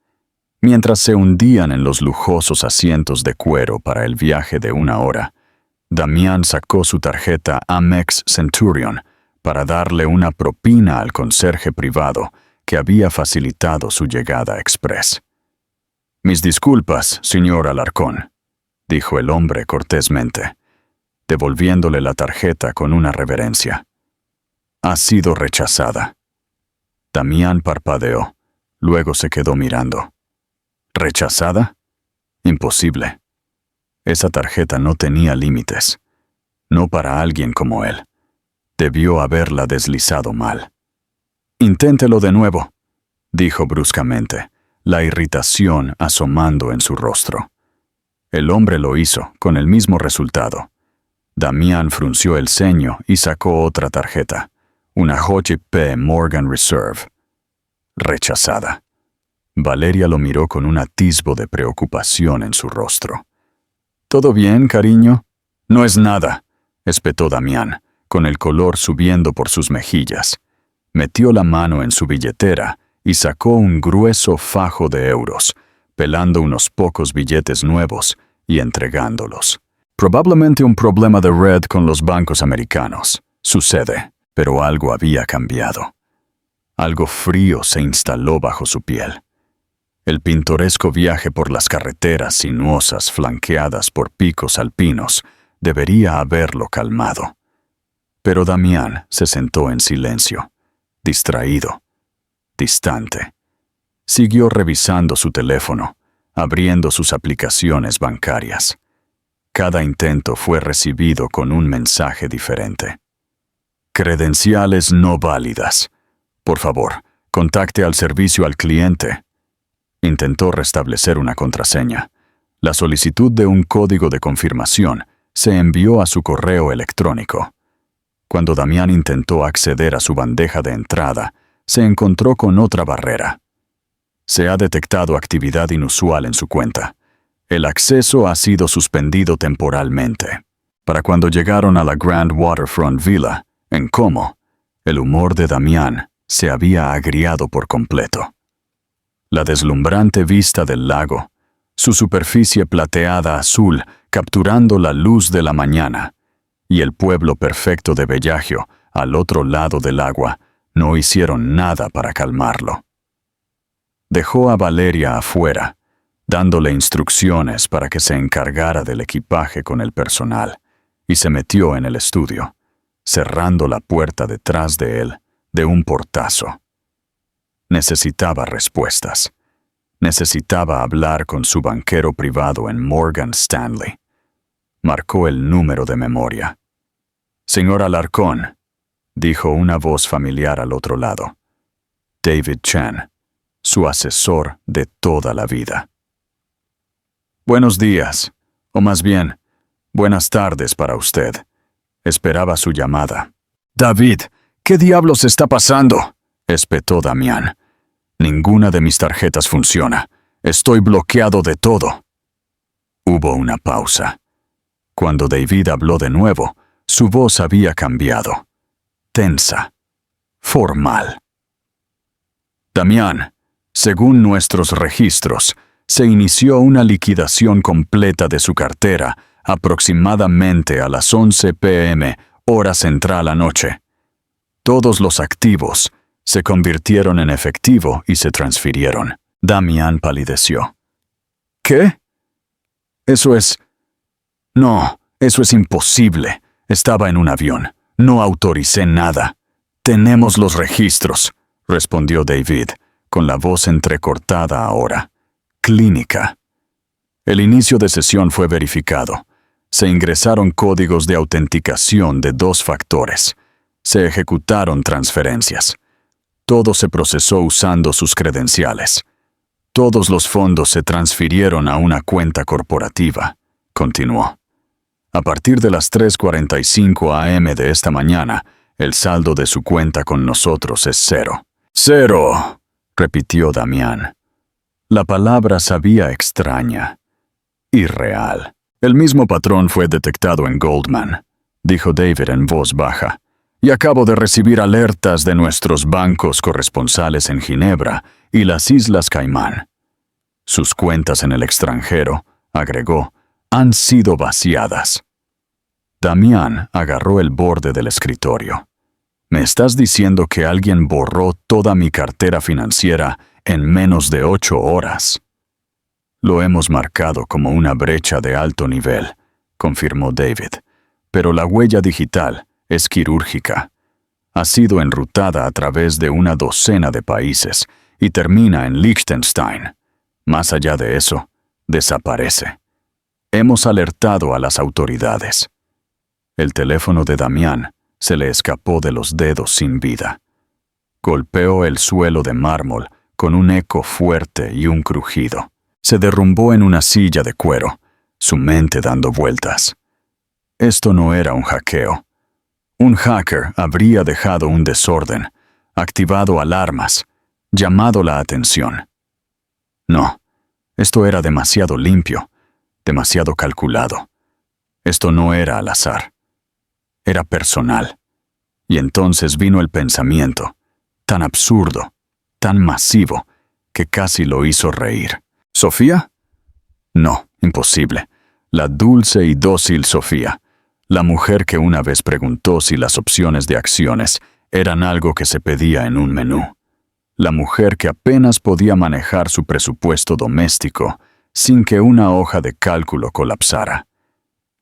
Mientras se hundían en los lujosos asientos de cuero para el viaje de 1 hora, Damián sacó su tarjeta Amex Centurion para darle una propina al conserje privado que había facilitado su llegada express. «Mis disculpas, señor Alarcón», dijo el hombre cortésmente, devolviéndole la tarjeta con una reverencia. «Ha sido rechazada». Damián parpadeó, luego se quedó mirando. ¿Rechazada? Imposible. Esa tarjeta no tenía límites. No para alguien como él. Debió haberla deslizado mal. «Inténtelo de nuevo», dijo bruscamente, la irritación asomando en su rostro. El hombre lo hizo, con el mismo resultado. Damián frunció el ceño y sacó otra tarjeta, una JP Morgan Reserve. Rechazada. Valeria lo miró con un atisbo de preocupación en su rostro. «¿Todo bien, cariño?» «No es nada», espetó Damián, con el color subiendo por sus mejillas. Metió la mano en su billetera y sacó un grueso fajo de euros, pelando unos pocos billetes nuevos y entregándolos. «Probablemente un problema de red con los bancos americanos. Sucede». Pero algo había cambiado. Algo frío se instaló bajo su piel. El pintoresco viaje por las carreteras sinuosas flanqueadas por picos alpinos debería haberlo calmado. Pero Damián se sentó en silencio, distraído, distante. Siguió revisando su teléfono, abriendo sus aplicaciones bancarias. Cada intento fue recibido con un mensaje diferente. «Credenciales no válidas. Por favor, contacte al servicio al cliente». Intentó restablecer una contraseña. La solicitud de un código de confirmación se envió a su correo electrónico. Cuando Damián intentó acceder a su bandeja de entrada, se encontró con otra barrera. «Se ha detectado actividad inusual en su cuenta. El acceso ha sido suspendido temporalmente». Para cuando llegaron a la Grand Waterfront Villa, en Como, el humor de Damián se había agriado por completo. La deslumbrante vista del lago, su superficie plateada azul capturando la luz de la mañana, y el pueblo perfecto de Bellagio al otro lado del agua no hicieron nada para calmarlo. Dejó a Valeria afuera, dándole instrucciones para que se encargara del equipaje con el personal, y se metió en el estudio, cerrando la puerta detrás de él de un portazo. Necesitaba respuestas. Necesitaba hablar con su banquero privado en Morgan Stanley. Marcó el número de memoria. «Señor Alarcón», dijo una voz familiar al otro lado. David Chan, su asesor de toda la vida. «Buenos días, o más bien, buenas tardes para usted. Esperaba su llamada». «David, ¿qué diablos está pasando?», espetó Damián. «Ninguna de mis tarjetas funciona. Estoy bloqueado de todo». Hubo una pausa. Cuando David habló de nuevo, su voz había cambiado. Tensa. Formal. «Damián, según nuestros registros, se inició una liquidación completa de su cartera aproximadamente a las 11 p.m., hora central anoche. Todos los activos se convirtieron en efectivo y se transfirieron». Damián palideció. «¿Qué? Eso es... No, eso es imposible. Estaba en un avión. No autoricé nada». «Tenemos los registros», respondió David, con la voz entrecortada ahora. «Clínica». El inicio de sesión fue verificado. Se ingresaron códigos de autenticación de 2 factores. Se ejecutaron transferencias. Todo se procesó usando sus credenciales. Todos los fondos se transfirieron a una cuenta corporativa, continuó. A partir de las 3:45 a.m. de esta mañana, el saldo de su cuenta con nosotros es 0. «¡Cero!», repitió Damián. La palabra sabía extraña. Irreal. «El mismo patrón fue detectado en Goldman», dijo David en voz baja. «Y acabo de recibir alertas de nuestros bancos corresponsales en Ginebra y las Islas Caimán. Sus cuentas en el extranjero», agregó, «han sido vaciadas». Damián agarró el borde del escritorio. «¿Me estás diciendo que alguien borró toda mi cartera financiera en menos de 8 horas?» «Lo hemos marcado como una brecha de alto nivel», confirmó David, «pero la huella digital es quirúrgica. Ha sido enrutada a través de una docena de países y termina en Liechtenstein. Más allá de eso, desaparece. Hemos alertado a las autoridades». El teléfono de Damián se le escapó de los dedos sin vida. Golpeó el suelo de mármol con un eco fuerte y un crujido. Se derrumbó en una silla de cuero, su mente dando vueltas. Esto no era un hackeo. Un hacker habría dejado un desorden, activado alarmas, llamado la atención. No, esto era demasiado limpio, demasiado calculado. Esto no era al azar. Era personal. Y entonces vino el pensamiento, tan absurdo, tan masivo, que casi lo hizo reír. ¿Sofía? No, imposible. La dulce y dócil Sofía, la mujer que una vez preguntó si las opciones de acciones eran algo que se pedía en un menú. La mujer que apenas podía manejar su presupuesto doméstico sin que una hoja de cálculo colapsara.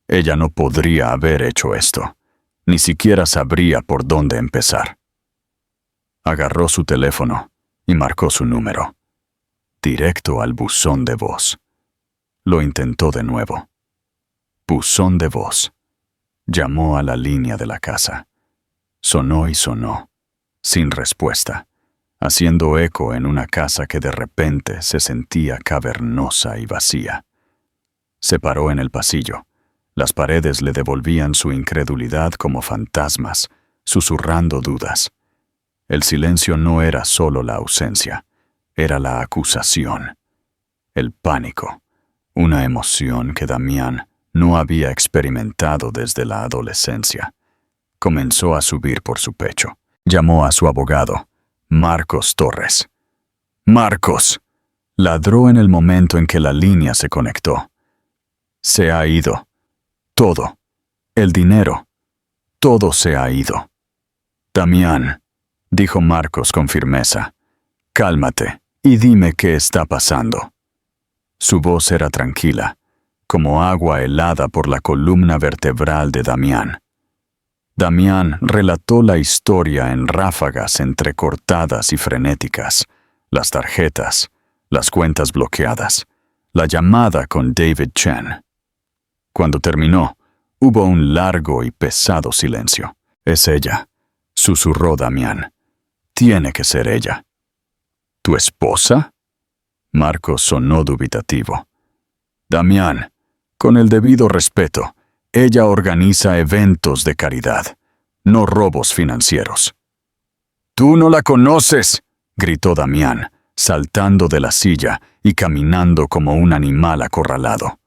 Ella no podría haber hecho esto. Ni siquiera sabría por dónde empezar. Agarró su teléfono y marcó su número. Directo al buzón de voz. Lo intentó de nuevo. Buzón de voz. Llamó a la línea de la casa. Sonó y sonó, sin respuesta, haciendo eco en una casa que de repente se sentía cavernosa y vacía. Se paró en el pasillo. Las paredes le devolvían su incredulidad como fantasmas, susurrando dudas. El silencio no era solo la ausencia, era la acusación. El pánico, una emoción que Damián no había experimentado desde la adolescencia. Comenzó a subir por su pecho. Llamó a su abogado, Marcos Torres. «¡Marcos!», ladró en el momento en que la línea se conectó. «Se ha ido. Todo. El dinero. Todo se ha ido». «Damián», dijo Marcos con firmeza, «cálmate y dime qué está pasando». Su voz era tranquila, como agua helada por la columna vertebral de Damián. Damián relató la historia en ráfagas entrecortadas y frenéticas, las tarjetas, las cuentas bloqueadas, la llamada con David Chen. Cuando terminó, hubo un largo y pesado silencio. «Es ella», susurró Damián. «Tiene que ser ella». «¿Tu esposa?». Marcos sonó dubitativo. «Damián, con el debido respeto, ella organiza eventos de caridad, no robos financieros». «¡Tú no la conoces!», gritó Damián, saltando de la silla y caminando como un animal acorralado.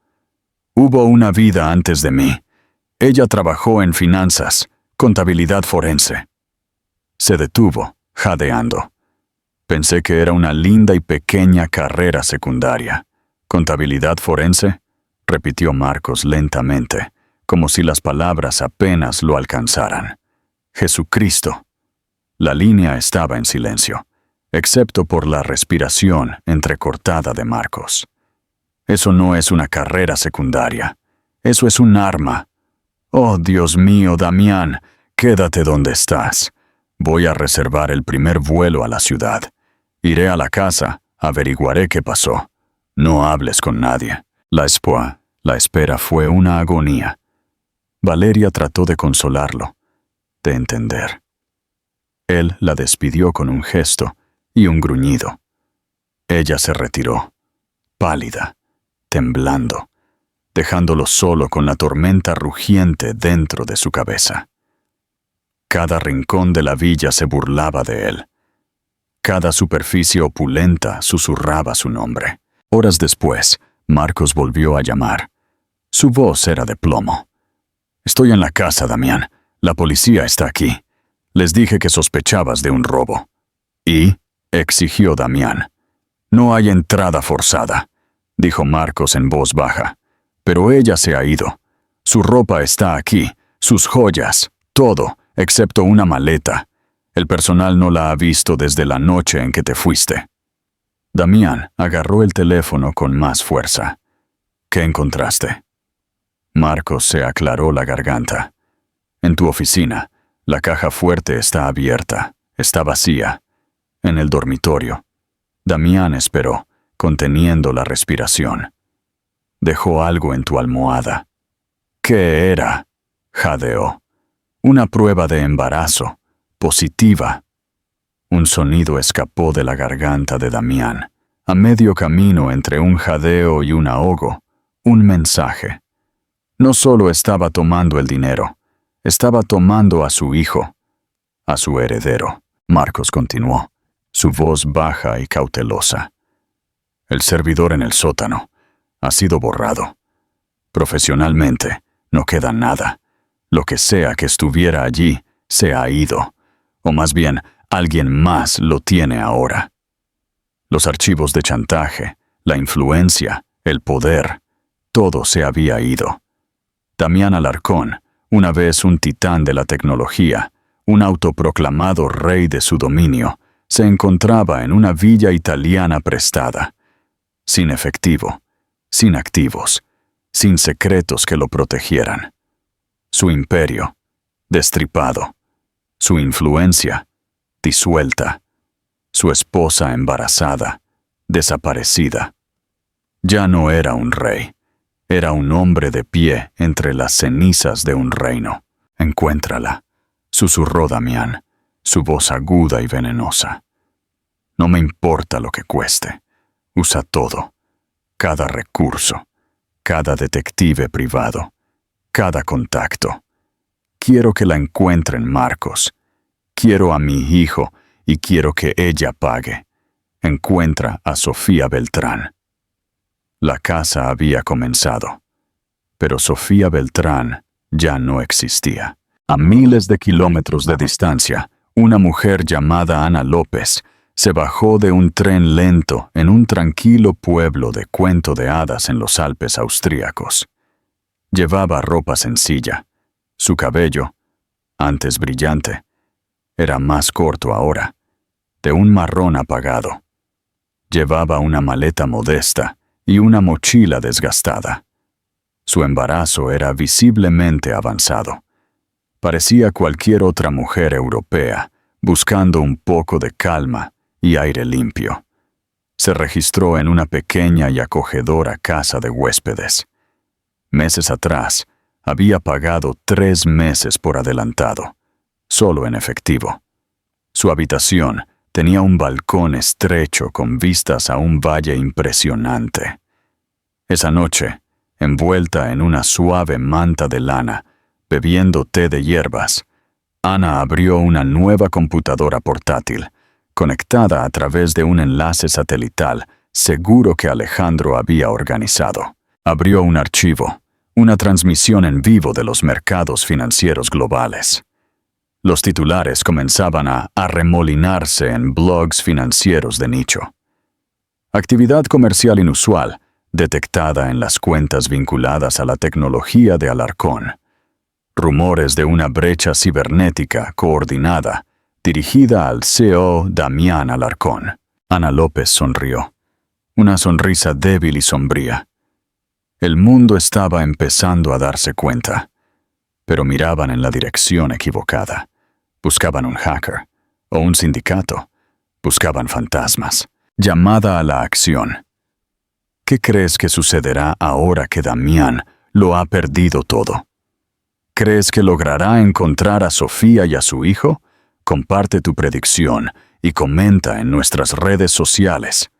«Hubo una vida antes de mí. Ella trabajó en finanzas, contabilidad forense». Se detuvo, jadeando. «Pensé que era una linda y pequeña carrera secundaria». «¿Contabilidad forense?», repitió Marcos lentamente, como si las palabras apenas lo alcanzaran. «Jesucristo». La línea estaba en silencio, excepto por la respiración entrecortada de Marcos. «Eso no es una carrera secundaria. Eso es un arma». «Oh, Dios mío, Damián, quédate donde estás. Voy a reservar el primer vuelo a la ciudad. Iré a la casa, averiguaré qué pasó. No hables con nadie». La espera fue una agonía. Valeria trató de consolarlo, de entender. Él la despidió con un gesto y un gruñido. Ella se retiró, pálida, temblando, dejándolo solo con la tormenta rugiente dentro de su cabeza. Cada rincón de la villa se burlaba de él. Cada superficie opulenta susurraba su nombre. Horas después, Marcos volvió a llamar. Su voz era de plomo. «Estoy en la casa, Damián. La policía está aquí. Les dije que sospechabas de un robo». «¿Y?», exigió Damián. «No hay entrada forzada», dijo Marcos en voz baja. «Pero ella se ha ido. Su ropa está aquí, sus joyas, todo, excepto una maleta. El personal no la ha visto desde la noche en que te fuiste». Damián agarró el teléfono con más fuerza. «¿Qué encontraste?». Marcos se aclaró la garganta. «En tu oficina. La caja fuerte está abierta. Está vacía. En el dormitorio». Damián esperó, conteniendo la respiración. «Dejó algo en tu almohada». «¿Qué era?», jadeó. «Una prueba de embarazo. Positiva». Un sonido escapó de la garganta de Damián. A medio camino entre un jadeo y un ahogo, un mensaje. No solo estaba tomando el dinero, estaba tomando a su hijo, a su heredero. Marcos continuó, su voz baja y cautelosa. «El servidor en el sótano ha sido borrado. Profesionalmente, no queda nada. Lo que sea que estuviera allí se ha ido, o más bien, alguien más lo tiene ahora. Los archivos de chantaje, la influencia, el poder, todo se había ido. Damián Alarcón, una vez un titán de la tecnología, un autoproclamado rey de su dominio, se encontraba en una villa italiana prestada, sin efectivo, sin activos, sin secretos que lo protegieran. Su imperio, destripado, su influencia, disuelta, su esposa embarazada, desaparecida. Ya no era un rey, era un hombre de pie entre las cenizas de un reino. «Encuéntrala», susurró Damián, su voz aguda y venenosa. «No me importa lo que cueste. Usa todo, cada recurso, cada detective privado, cada contacto. Quiero que la encuentren, Marcos. Quiero a mi hijo y quiero que ella pague. Encuentra a Sofía Beltrán». La caza había comenzado, pero Sofía Beltrán ya no existía. A miles de kilómetros de distancia, una mujer llamada Ana López se bajó de un tren lento en un tranquilo pueblo de cuento de hadas en los Alpes austríacos. Llevaba ropa sencilla. Su cabello, antes brillante, era más corto ahora, de un marrón apagado. Llevaba una maleta modesta y una mochila desgastada. Su embarazo era visiblemente avanzado. Parecía cualquier otra mujer europea, buscando un poco de calma y aire limpio. Se registró en una pequeña y acogedora casa de huéspedes. Meses atrás, había pagado 3 meses por adelantado, solo en efectivo. Su habitación tenía un balcón estrecho con vistas a un valle impresionante. Esa noche, envuelta en una suave manta de lana, bebiendo té de hierbas, Ana abrió una nueva computadora portátil, conectada a través de un enlace satelital seguro que Alejandro había organizado. Abrió un archivo, una transmisión en vivo de los mercados financieros globales. Los titulares comenzaban a arremolinarse en blogs financieros de nicho. Actividad comercial inusual, detectada en las cuentas vinculadas a la tecnología de Alarcón. Rumores de una brecha cibernética coordinada, dirigida al CEO Damián Alarcón. Ana López sonrió. Una sonrisa débil y sombría. El mundo estaba empezando a darse cuenta, pero miraban en la dirección equivocada. Buscaban un hacker o un sindicato. Buscaban fantasmas. Llamada a la acción. ¿Qué crees que sucederá ahora que Damián lo ha perdido todo? ¿Crees que logrará encontrar a Sofía y a su hijo? Comparte tu predicción y comenta en nuestras redes sociales.